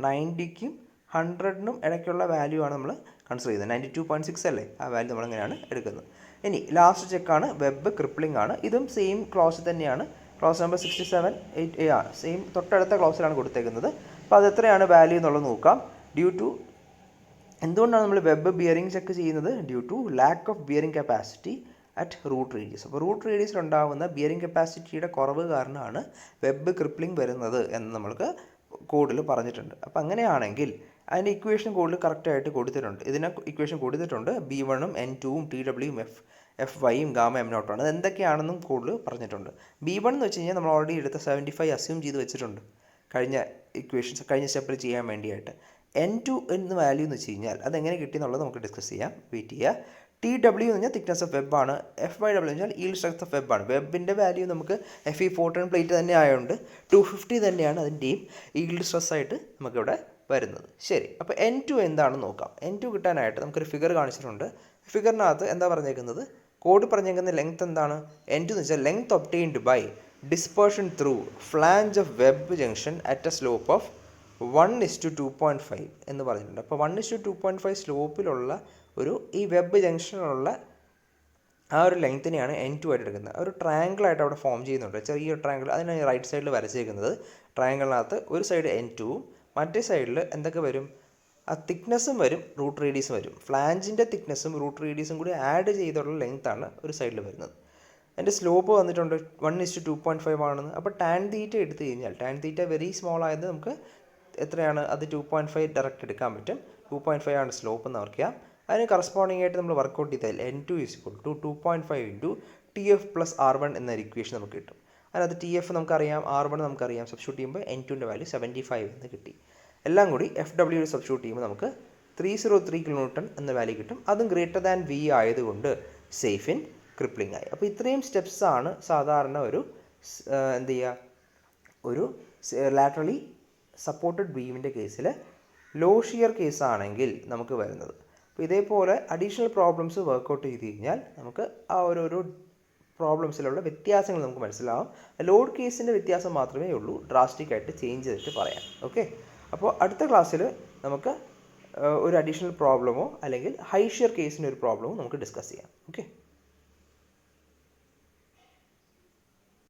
90ക്കും 100നും ഇടയ്ക്കുള്ള വാല്യൂ ആണ് നമ്മൾ കൺസിഡർ ചെയ്തത്. 92.6 അല്ലേ, ആ വാല്യൂ നമ്മളങ്ങനെയാണ് എടുക്കുന്നത്. ഇനി ലാസ്റ്റ് ചെക്കാണ് വെബ് ക്രിപ്ലിംഗ് ആണ്. ഇതും സെയിം ക്ലോസ് തന്നെയാണ്, ക്ലോസ് നമ്പർ 67 ആണ്, സെയിം തൊട്ടടുത്ത ക്ലോസിലാണ് കൊടുത്തേക്കുന്നത്. അപ്പോൾ അതെത്രയാണ് വാല്യൂ എന്നുള്ളത് നോക്കാം. എന്തുകൊണ്ടാണ് നമ്മൾ വെബ് ബിയറിംഗ് ചെക്ക് ചെയ്യുന്നത്? Due to lack of bearing capacity at root radius. അപ്പോൾ റൂട്ട് റേഡിയസിലുണ്ടാകുന്ന ബിയറിംഗ് കപ്പാസിറ്റിയുടെ കുറവ് കാരണമാണ് വെബ് ക്രിപ്ലിംഗ് വരുന്നത് എന്ന് നമ്മൾക്ക് കോഡിൽ പറഞ്ഞിട്ടുണ്ട്. അപ്പോൾ അങ്ങനെയാണെങ്കിൽ അതിൻ്റെ ഇക്വേഷൻ കോഡിൽ കറക്റ്റായിട്ട് കൊടുത്തിട്ടുണ്ട്. ഇതിനെ ഇക്വേഷൻ കൊടുത്തിട്ടുണ്ട്. B1ഉം N2ഉം TWയും FYയും ഗാമ M0 ആണ്. അത് എന്തൊക്കെയാണെന്നും കോഡിൽ പറഞ്ഞിട്ടുണ്ട്. B1 എന്ന് വെച്ച് കഴിഞ്ഞാൽ നമ്മൾ ഓൾറെഡി എടുത്ത 75 അസ്യൂം ചെയ്ത് വെച്ചിട്ടുണ്ട് കഴിഞ്ഞ സ്റ്റെപ്പിൽ ചെയ്യാൻ വേണ്ടിയായിട്ട്. N2 എന്ന വാല്യൂ എന്ന് വെച്ച് കഴിഞ്ഞാൽ അതെങ്ങനെ കിട്ടി എന്നുള്ളത് നമുക്ക് ഡിസ്കസ് ചെയ്യാം, വെയിറ്റ് ചെയ്യുക. TW എന്ന് പറഞ്ഞാൽ തിക്നെസ് ഓഫ് വെബ് ആണ്. FYW എന്ന് വെച്ചാൽ ഈൽഡ് സ്ട്രെങ്ത് ഓഫ് വെബ് ആണ്. വെബിൻ്റെ വാല്യൂ നമുക്ക് Fe14 പ്ലേറ്റ് തന്നെ ആയതുകൊണ്ട് 250 തന്നെയാണ് അതിൻ്റെയും ഈൽഡ് സ്ട്രെസ് ആയിട്ട് നമുക്കിവിടെ വരുന്നത്. ശരി, അപ്പോൾ N2 എന്താണെന്ന് നോക്കാം. N2 കിട്ടാനായിട്ട് നമുക്കൊരു ഫിഗർ കാണിച്ചിട്ടുണ്ട്. ഫിഗറിനകത്ത് എന്താ പറഞ്ഞേക്കുന്നത്, കോഡ് പറഞ്ഞേക്കുന്ന ലെങ്ത് എന്താണ്, N2 എന്ന് വെച്ചാൽ length obtained by dispersion through flange of web junction at a slope of 1:2.5 എന്ന് പറഞ്ഞിട്ടുണ്ട്. അപ്പോൾ 1:2.5 സ്ലോപ്പിലുള്ള ഈ വെബ് ജംഗ്ഷനിലുള്ള ആ ഒരു ലെങ്ത്തിനെയാണ് N2 ആയിട്ട് എടുക്കുന്നത്. ഒരു ട്രയാങ്കിളായിട്ട് അവിടെ ഫോം ചെയ്യുന്നുണ്ട്, ചെറിയൊരു ട്രയാങ്കിൾ. അതിനാണ് റൈറ്റ് സൈഡിൽ വരച്ചേക്കുന്നത്. ട്രയാങ്കിളിനകത്ത് ഒരു സൈഡ് N2ഉം മറ്റേ സൈഡിൽ എന്തൊക്കെ വരും, ആ തിക്നെസ്സും വരും, റൂട്ട് റേഡിയസും വരും. ഫ്ലാഞ്ചിൻ്റെ തിക്നെസ്സും റൂട്ട് റേഡിയസും കൂടി ആഡ് ചെയ്തുള്ള ലെങ്ത്താണ് ഒരു സൈഡിൽ വരുന്നത്. അതിൻ്റെ സ്ലോപ്പ് വന്നിട്ടുണ്ട് 1:2.5 ആണെന്ന്. അപ്പോൾ ടാൻ തീറ്റ എടുത്തു കഴിഞ്ഞാൽ, ടാൻ തീറ്റ വെരി സ്മോൾ ആയത് നമുക്ക് എത്രയാണ്, അത് 2.5 ഡയറക്റ്റ് എടുക്കാൻ പറ്റും. 2.5 ആണ് സ്ലോപ്പ് എന്ന് ഓർക്കുക. അതിന് കറസ്പോണ്ടിങ് ആയിട്ട് നമ്മൾ വർക്കൗട്ട് ചെയ്താൽ N2 = 2.5 ഇൻറ്റു TF + R1 എന്നൊരു ഇക്വേഷൻ നമുക്ക് കിട്ടും. അതിനകത്ത് TF നമുക്കറിയാം, R1 നമുക്കറിയാം. സബ്സ്റ്റിറ്റ്യൂട്ട് ചെയ്യുമ്പോൾ N2ൻ്റെ വാല്യൂ 75 എന്ന് കിട്ടി. എല്ലാം കൂടി FW സബ്സ്റ്റിറ്റ്യൂട്ട് ചെയ്യുമ്പോൾ നമുക്ക് 303 kN എന്ന വാല്യൂ കിട്ടും. അതും ഗ്രേറ്റർ ദാൻ V ആയതുകൊണ്ട് സേഫ് ഇൻ ക്രിപ്ലിംഗ് ആയി. അപ്പോൾ ഇത്രയും സ്റ്റെപ്സാണ് സാധാരണ എന്ത് ചെയ്യുക, ഒരു ലാറ്ററലി സപ്പോർട്ടഡ് ബീമിൻ്റെ കേസിൽ ലോ ഷിയർ കേസാണെങ്കിൽ നമുക്ക് വരുന്നത്. അപ്പോൾ ഇതേപോലെ അഡീഷണൽ പ്രോബ്ലംസ് വർക്കൗട്ട് ചെയ്ത് കഴിഞ്ഞാൽ നമുക്ക് ആ ഓരോരോ പ്രോബ്ലംസിലുള്ള വ്യത്യാസങ്ങൾ നമുക്ക് മനസ്സിലാവും. ലോഡ് കേസിൻ്റെ വ്യത്യാസം മാത്രമേ ഉള്ളൂ ഡ്രാസ്റ്റിക് ആയിട്ട് ചേഞ്ച് ചെയ്തിട്ട് പറയാം. ഓക്കെ, അപ്പോൾ അടുത്ത ക്ലാസ്സിൽ നമുക്ക് ഒരു അഡീഷണൽ പ്രോബ്ലമോ അല്ലെങ്കിൽ ഹൈ ഷിയർ കേസിൻ്റെ ഒരു പ്രോബ്ലമോ നമുക്ക് ഡിസ്കസ് ചെയ്യാം. ഓക്കെ.